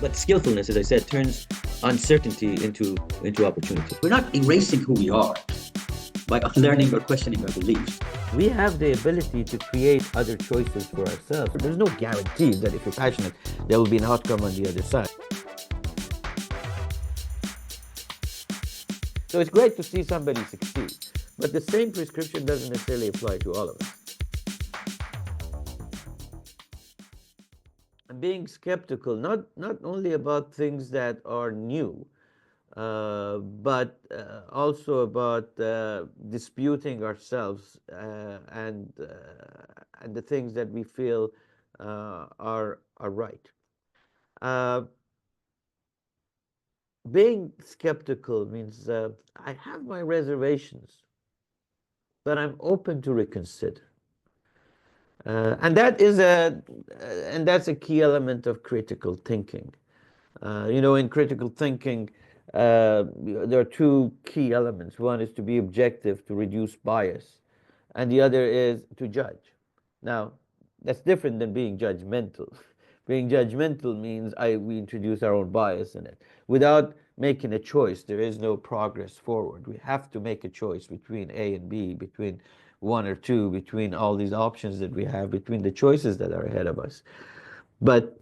But skillfulness, as I said, turns uncertainty into opportunity. We're not erasing who we are by unlearning or questioning our beliefs. We have the ability to create other choices for ourselves. There's no guarantee that if you're passionate, there will be an outcome on the other side. So it's great to see somebody succeed, but the same prescription doesn't necessarily apply to all of us. And being skeptical, not only about things that are new, but also about disputing ourselves and the things that we feel are right. Being skeptical means I have my reservations, but I'm open to reconsider. And that's a key element of critical thinking. In critical thinking, there are two key elements. One is to be objective, to reduce bias, and the other is to judge. Now, that's different than being judgmental. Being judgmental means we introduce our own bias in it. Without making a choice, there is no progress forward. We have to make a choice between A and B, between one or two, between all these options that we have, between the choices that are ahead of us. But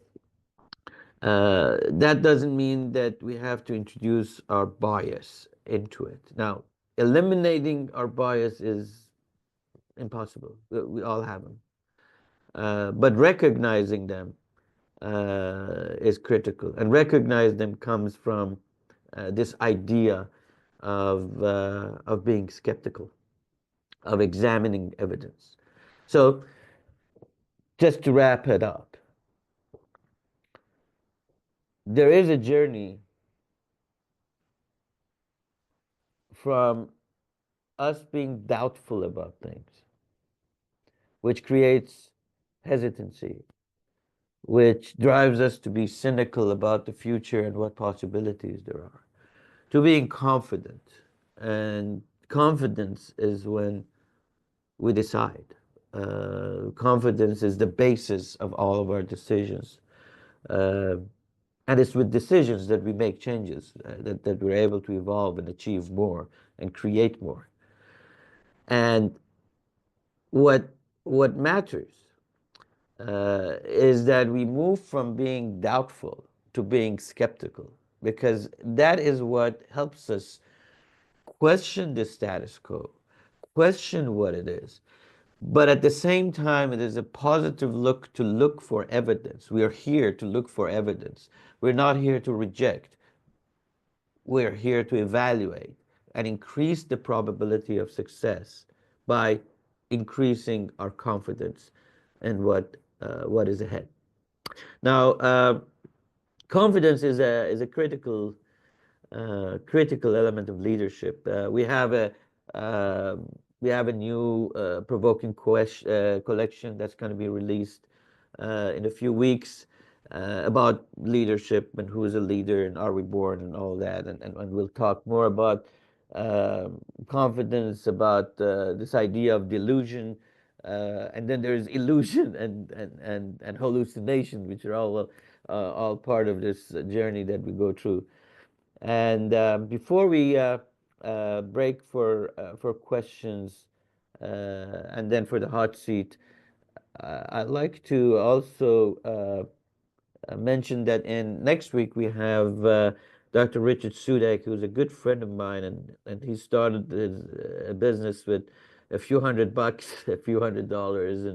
that doesn't mean that we have to introduce our bias into it. Now, eliminating our bias is impossible. We all have them. But recognizing them is critical. And recognize them comes from this idea of being skeptical, of examining evidence. So, just to wrap it up, there is a journey from us being doubtful about things, which creates hesitancy, which drives us to be cynical about the future and what possibilities there are, to being confident. And confidence is when we decide. Confidence is the basis of all of our decisions. And it's with decisions that we make changes, that we're able to evolve and achieve more and create more. And what matters is that we move from being doubtful to being skeptical, because that is what helps us question the status quo, question what it is. But at the same time, it is a positive look to look for evidence. We are here to look for evidence. We're not here to reject. We're here to evaluate and increase the probability of success by increasing our confidence in what is ahead. Now, confidence is a critical element of leadership. We have a new provoking collection that's going to be released in a few weeks about leadership and who is a leader and are we born and all that. And we'll talk more about confidence, about this idea of delusion. And then there's illusion and hallucination, which are all part of this journey that we go through. And before we break for questions and then for the hot seat, I'd like to also mention that in next week we have Dr. Richard Sudak, who's a good friend of mine, and he started a business with a few $100, a few $100,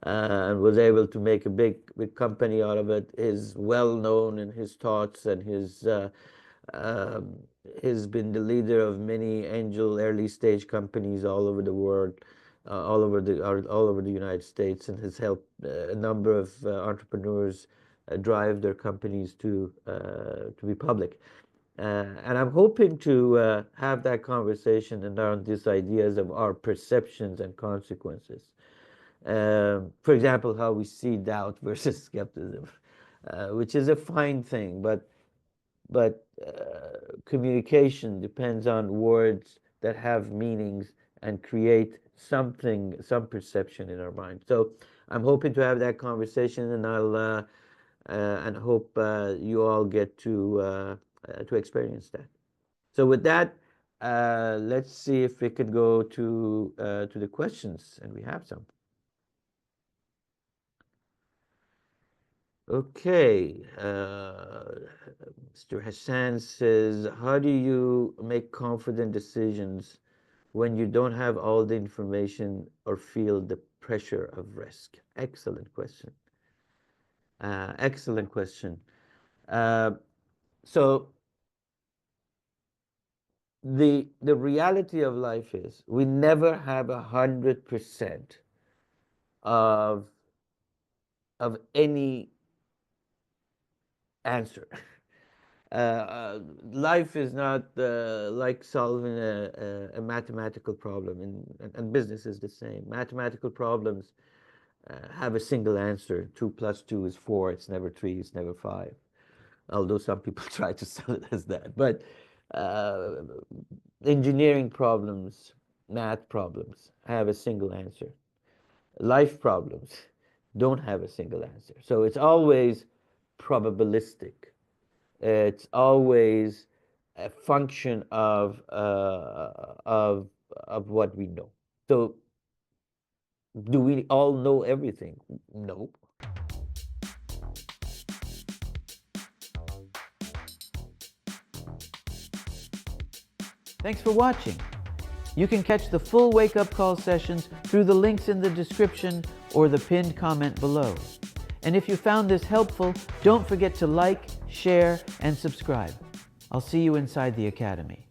and was able to make a big company out of it. Is well known in his thoughts, and he's been the leader of many angel early stage companies all over the world, all over the United States, and has helped a number of entrepreneurs drive their companies to be public. And I'm hoping to have that conversation around these ideas of our perceptions and consequences. For example, how we see doubt versus skepticism, which is a fine thing, but communication depends on words that have meanings and create some perception in our mind. So I'm hoping to have that conversation, and and hope you all get to experience that. So with that, let's see if we could go to the questions, and we have some. Okay, Mr. Hassan says, how do you make confident decisions when you don't have all the information or feel the pressure of risk? Excellent question. Excellent question. So the reality of life is we never have 100% of any answer. Life is not like solving a mathematical problem, and business is the same. Mathematical problems have a single answer. 2 + 2 is 4. It's never 3. It's never 5. Although some people try to sell it as that. But engineering problems, math problems have a single answer. Life problems don't have a single answer. So it's always probabilistic. It's always a function of what we know. So do we all know everything? No. Thanks for watching. You can catch the full wake-up call sessions through the links in the description or the pinned comment below. And if you found this helpful, don't forget to like, share, and subscribe. I'll see you inside the Academy.